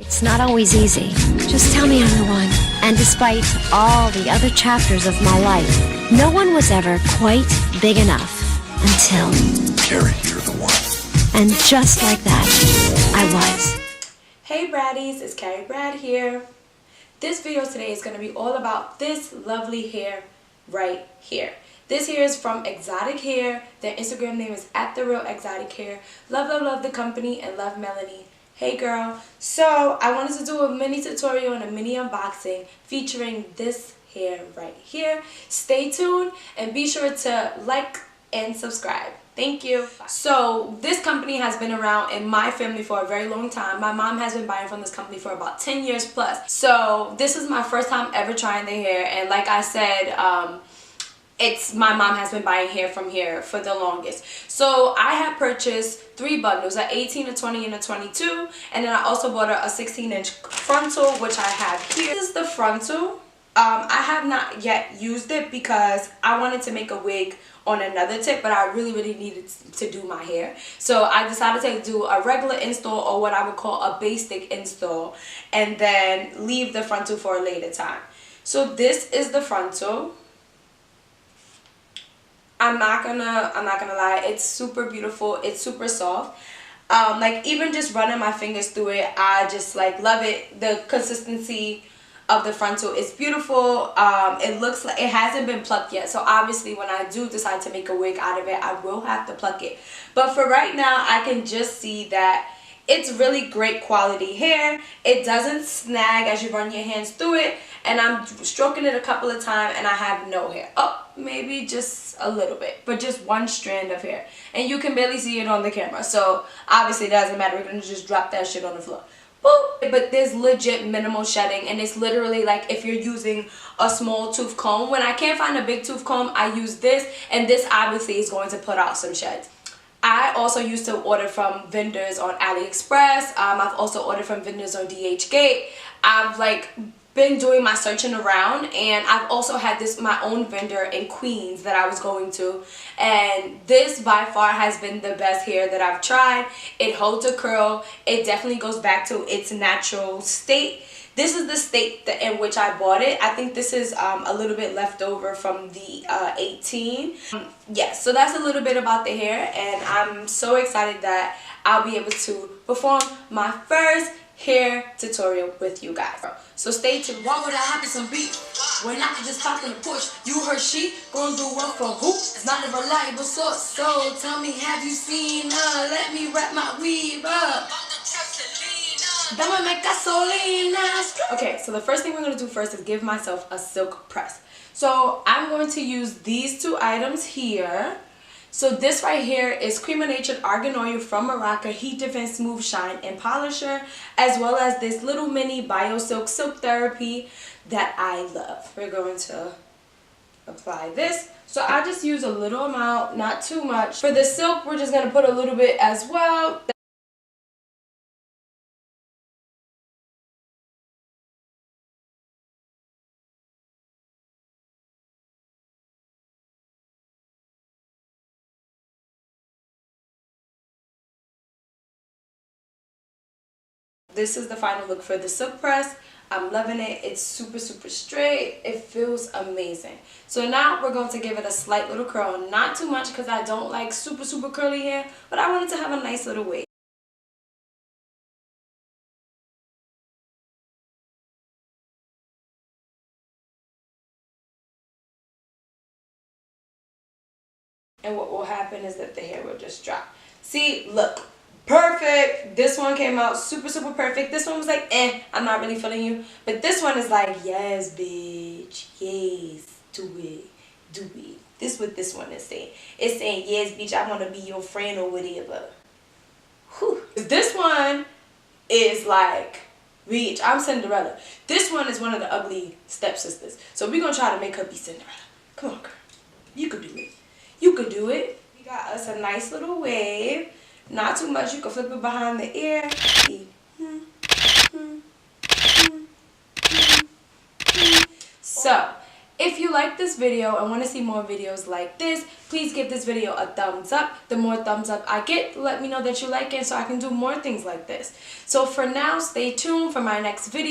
It's not always easy. Just tell me I'm the one. And despite all the other chapters of my life, no one was ever quite big enough until... Carrie, you're the one. And just like that, I was. Hey Braddies, it's Carrie Brad here. This video today is going to be all about this lovely hair right here. This hair is from Exotic Hair. Their Instagram name is @TheRealExoticHair. Love, love, love the company and love Melanie. Hey girl. So I wanted to do a mini tutorial and a mini unboxing featuring this hair right here. Stay tuned and be sure to like and subscribe. Thank you. So this company has been around in my family for a very long time. My mom has been buying from this company for about 10 years plus. So this is my first time ever trying their hair, and like I said, my mom has been buying hair from here for the longest. So I have purchased 3 bundles, an 18, a 20, and a 22. And then I also bought a 16-inch frontal, which I have here. This is the frontal. I have not yet used it because I wanted to make a wig on another tip, but I really needed to do my hair. So I decided to do a regular install, or what I would call a basic install, and then leave the frontal for a later time. So this is the frontal. I'm not gonna lie, it's super beautiful, it's super soft. Like even just running my fingers through it, I just like love it. The consistency of the frontal is beautiful. It looks like it hasn't been plucked yet, so obviously when I do decide to make a wig out of it, I will have to pluck it. But for right now, I can just see that it's really great quality hair. It doesn't snag as you run your hands through it, and I'm stroking it a couple of times and I have no hair. Oh, maybe just a little bit, but just one strand of hair, and you can barely see it on the camera, so obviously it doesn't matter. We're gonna just drop that shit on the floor. Boop. But there's legit minimal shedding, and it's literally like if you're using a small tooth comb. When I can't find a big tooth comb, I use this, and this obviously is going to put out some sheds. I also used to order from vendors on AliExpress. I've also ordered from vendors on DHgate. I've like been doing my searching around, and I've also had my own vendor in Queens that I was going to, and this by far has been the best hair that I've tried. It holds a curl. It definitely goes back to its natural state. This is the state in which I bought it. I think this is a little bit left over from the 18. Yes, so that's a little bit about the hair, and I'm so excited that I'll be able to perform my first hair tutorial with you guys. So stay tuned. Why would I have some beat when I can just pop in the push? You heard she gonna do one for who? It's not a reliable source. So tell me, have you seen her? Let me wrap my weave up. Okay, so the first thing we're going to do first is give myself a silk press. So I'm going to use these 2 items here. So this right here is Cream of Nature Argan Oil from Morocco Heat Defense Smooth Shine and Polisher, as well as this little mini BioSilk Silk Therapy that I love. We're going to apply this. So I just use a little amount, not too much. For the silk, we're just going to put a little bit as well. This is the final look for the silk press. I'm loving it. It's super straight. It feels amazing. So now we're going to give it a slight little curl. Not too much because I don't like super curly hair, but I wanted to have a nice little wave. And what will happen is that the hair will just drop. See, look. Perfect. This one came out super perfect. This one was like, I'm not really feeling you. But this one is like, yes, bitch. Yes, do it. Do it. This is what this one is saying. It's saying, yes, bitch, I want to be your friend or whatever. Whew. This one is like, bitch, I'm Cinderella. This one is one of the ugly stepsisters. So we're going to try to make her be Cinderella. Come on, girl. You could do it. You could do it. We got us a nice little wave. Not too much. You can flip it behind the ear. So, If you like this video and want to see more videos like this, please give this video a thumbs up. The more thumbs up I get, let me know that you like it so I can do more things like this. So for now, stay tuned for my next video.